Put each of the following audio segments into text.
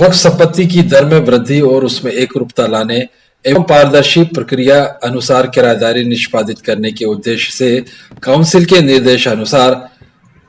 वक्फ संपत्ति की दर में वृद्धि और उसमें एकरूपता लाने एवं पारदर्शी प्रक्रिया अनुसार किरायेदारी निष्पादित करने के उद्देश्य से काउंसिल के निर्देशानुसार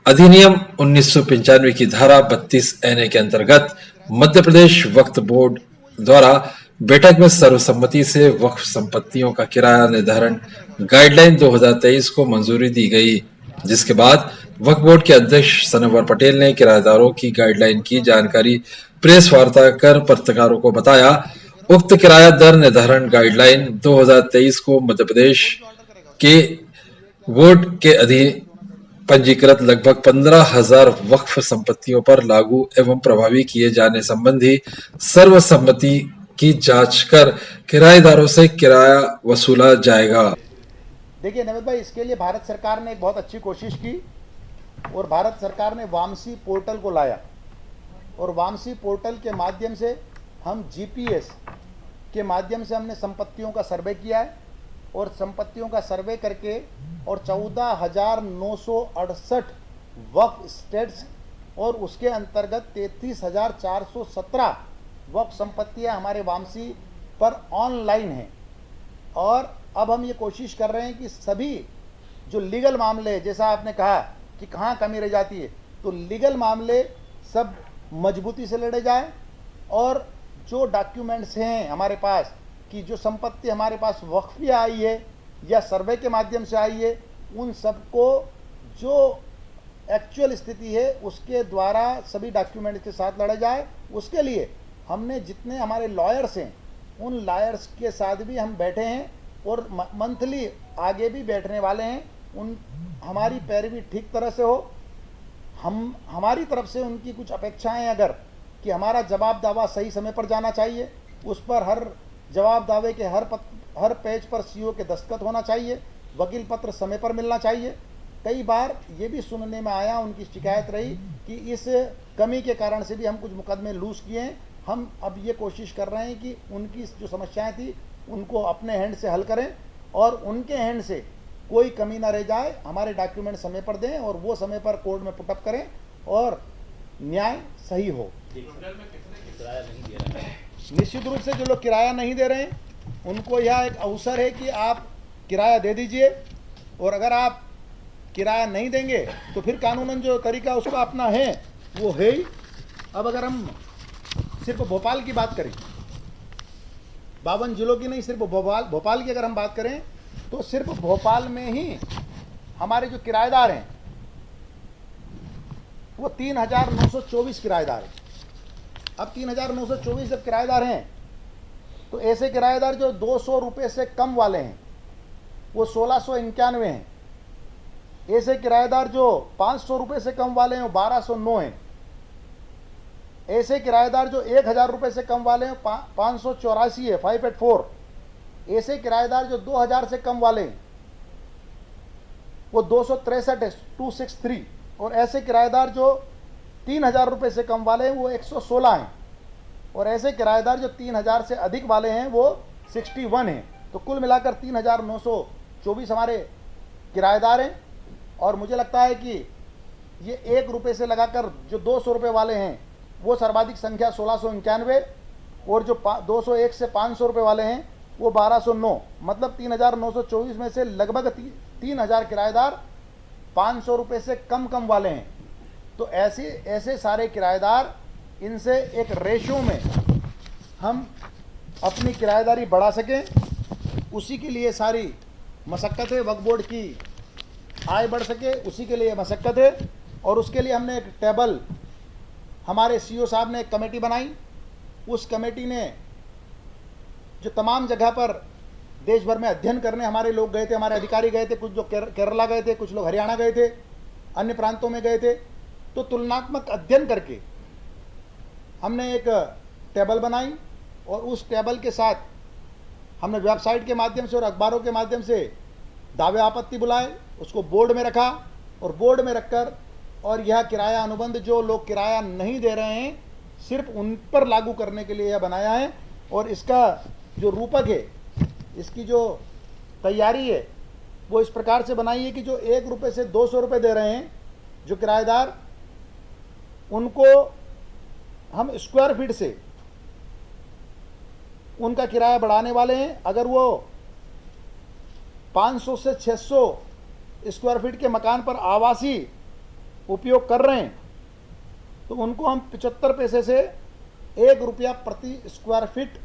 अधिनियम 1995 की धारा 32 एन के अंतर्गत मध्य प्रदेश वक्फ बोर्ड द्वारा बैठक में सर्वसम्मति से वक्फ संपत्तियों का किराया निर्धारण गाइडलाइन 2023 को मंजूरी दी गई, जिसके बाद वक्फ बोर्ड के अध्यक्ष सनवर पटेल ने किराएदारों की गाइडलाइन की जानकारी प्रेस वार्ता कर पत्रकारों को बताया। उक्त किराया दर निर्धारण गाइडलाइन 2023 को मध्य प्रदेश के बोर्ड के अधीन पंजीकृत लगभग 15,000 वक्फ संपत्तियों पर लागू एवं प्रभावी किए जाने संबंधी सर्वसम्मति की जांच कर किराएदारों से किराया वसूला जाएगा। देखिए नवीन भाई, इसके लिए भारत सरकार ने एक बहुत अच्छी कोशिश की और भारत सरकार ने वामसी पोर्टल को लाया और वामसी पोर्टल के माध्यम से हम जीपीएस के माध्यम से हमने संपत्तियों का सर्वे किया है और संपत्तियों का सर्वे करके और 14,968 वक्फ स्टेट्स और उसके अंतर्गत 33,417 वक्फ संपत्तियां हमारे वामसी पर ऑनलाइन हैं। और अब हम ये कोशिश कर रहे हैं कि सभी जो लीगल मामले, जैसा आपने कहा कि कहाँ कमी रह जाती है, तो लीगल मामले सब मजबूती से लड़े जाए और जो डॉक्यूमेंट्स हैं हमारे पास कि जो संपत्ति हमारे पास वक्फ में आई है या सर्वे के माध्यम से आई है, उन सबको जो एक्चुअल स्थिति है उसके द्वारा सभी डॉक्यूमेंट्स के साथ लड़ा जाए। उसके लिए हमने जितने हमारे लॉयर्स हैं उन लॉयर्स के साथ भी हम बैठे हैं और मंथली आगे भी बैठने वाले हैं। उन हमारी पैरवी ठीक तरह से हो, हमारी तरफ से उनकी कुछ अपेक्षाएं अगर कि हमारा जवाब दावा सही समय पर जाना चाहिए, उस पर हर जवाब दावे के हर पेज पर सीओ के दस्तखत होना चाहिए, वकील पत्र समय पर मिलना चाहिए। कई बार ये भी सुनने में आया, उनकी शिकायत रही कि इस कमी के कारण से भी हम कुछ मुकदमे लूज किए हैं। हम अब ये कोशिश कर रहे हैं कि उनकी जो समस्याएं थी उनको अपने हैंड से हल करें और उनके हैंड से कोई कमी ना रह जाए, हमारे डॉक्यूमेंट समय पर दें और वो समय पर कोर्ट में पुटअप करें और न्याय सही हो। निश्चित रूप से जो लोग किराया नहीं दे रहे हैं उनको यह एक अवसर है कि आप किराया दे दीजिए और अगर आप किराया नहीं देंगे तो फिर कानूनन जो तरीका उसका अपना है वो है ही। अब अगर हम सिर्फ भोपाल की बात करें, 52 जिलों की नहीं, सिर्फ भोपाल की अगर हम बात करें तो सिर्फ भोपाल में ही हमारे जो किराएदार हैं वो 3,924 किराएदार हैं। अब 3,924 जब किराएदार हैं तो ऐसे किराएदार जो 200 रुपये से कम वाले हैं वो 1,691 हैं। ऐसे किराएदार जो 500 रुपये से कम वाले हैं वो 1,209 हैं। ऐसे किराएदार जो 1,000 रुपये से कम वाले हैं 584 है, 584। ऐसे किराएदार जो 2,000 से कम वाले हैं वो 263 है, 263। और ऐसे किराएदार जो 3,000 रुपये से कम वाले हैं वो 116 हैं और ऐसे किराएदार जो 3,000 से अधिक वाले हैं वो 61 हैं। तो कुल मिलाकर 3,924 हमारे किराएदार हैं। और मुझे लगता है कि ये 1 रुपये से लगाकर जो 200 रुपये वाले हैं वो सर्वाधिक संख्या 1,691 और जो 201 से 500 रुपये वाले हैं वो 1,209। मतलब 3,924 में से लगभग 3,000 किराएदार 500 रुपये से कम वाले हैं। तो ऐसे सारे किराएदार, इनसे एक रेशो में हम अपनी किराएदारी बढ़ा सकें, उसी के लिए सारी मशक्क़त है। वक्फ बोर्ड की आय बढ़ सके उसी के लिए मशक्क़त है। और उसके लिए हमने एक टेबल, हमारे सीईओ साहब ने एक कमेटी बनाई। उस कमेटी ने जो तमाम जगह पर देश भर में अध्ययन करने हमारे लोग गए थे, हमारे अधिकारी गए थे, कुछ जो केरला गए थे, कुछ लोग हरियाणा गए थे, अन्य प्रांतों में गए थे। तो तुलनात्मक अध्ययन करके हमने एक टेबल बनाई और उस टेबल के साथ हमने वेबसाइट के माध्यम से और अखबारों के माध्यम से दावे आपत्ति बुलाए, उसको बोर्ड में रखा और बोर्ड में रखकर और यह किराया अनुबंध जो लोग किराया नहीं दे रहे हैं सिर्फ उन पर लागू करने के लिए यह बनाया है। और इसका जो रूपक है, इसकी जो तैयारी है वो इस प्रकार से बनाई है कि जो 1 रुपये से 200 रुपये दे रहे हैं जो किराएदार, उनको हम स्क्वायर फीट से उनका किराया बढ़ाने वाले हैं। अगर वो 500 से 600 स्क्वायर फीट के मकान पर आवासीय उपयोग कर रहे हैं तो उनको हम 75 पैसे से 1 रुपया प्रति स्क्वायर फीट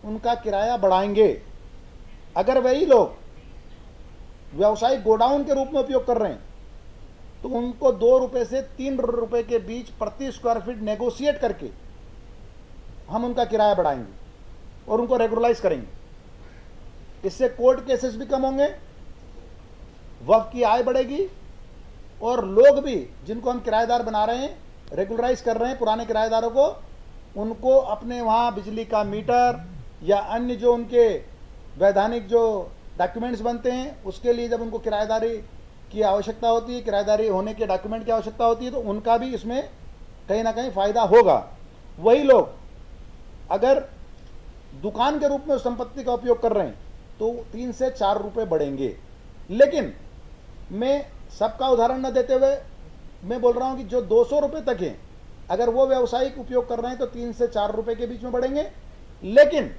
उनका किराया बढ़ाएंगे। अगर वही लोग व्यावसायिक गोडाउन के रूप में उपयोग कर रहे हैं तो उनको 2 रुपये से 3 रुपये के बीच प्रति स्क्वायर फीट नेगोशिएट करके हम उनका किराया बढ़ाएंगे और उनको रेगुलराइज करेंगे। इससे कोर्ट केसेस भी कम होंगे, वक्फ की आय बढ़ेगी और लोग भी जिनको हम किराएदार बना रहे हैं, रेगुलराइज कर रहे हैं पुराने किराएदारों को, उनको अपने वहाँ बिजली का मीटर या अन्य जो उनके वैधानिक जो डॉक्यूमेंट्स बनते हैं उसके लिए जब उनको किराएदारी की आवश्यकता होती है, किराएदारी होने के डॉक्यूमेंट की आवश्यकता होती है, तो उनका भी इसमें कहीं ना कहीं फ़ायदा होगा। वही लोग अगर दुकान के रूप में उस संपत्ति का उपयोग कर रहे हैं तो 3 से 4 रुपये बढ़ेंगे। लेकिन मैं सबका उदाहरण न देते हुए मैं बोल रहा हूं कि जो 200 रुपये तक हैं, अगर वो व्यावसायिक उपयोग कर रहे हैं तो 3 से 4 रुपये के बीच में बढ़ेंगे। लेकिन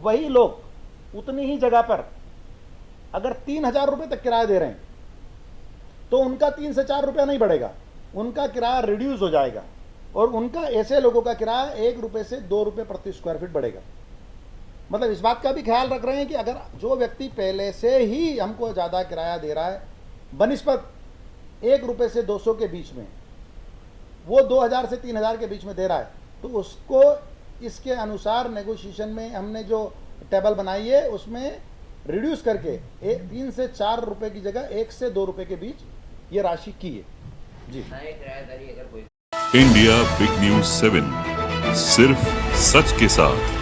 वही लोग उतनी ही जगह पर अगर 3,000 रुपये तक किराया दे रहे हैं तो उनका 3 से 4 रुपया नहीं बढ़ेगा, उनका किराया रिड्यूस हो जाएगा और उनका ऐसे लोगों का किराया 1 रुपये से 2 रुपये प्रति स्क्वायर फीट बढ़ेगा। मतलब इस बात का भी ख्याल रख रहे हैं कि अगर जो व्यक्ति पहले से ही हमको ज़्यादा किराया दे रहा है बनिस्बत 1 रुपये से 200 के बीच में, वो 2,000 से 3,000 के बीच में दे रहा है, तो उसको इसके अनुसार नेगोशिएशन में हमने जो टेबल बनाई है उसमें रिड्यूस करके 3 से 4 रुपये की जगह 1 से 2 रुपये के बीच ये राशि की है। जी, इंडिया बिग न्यूज 7 सिर्फ सच के साथ।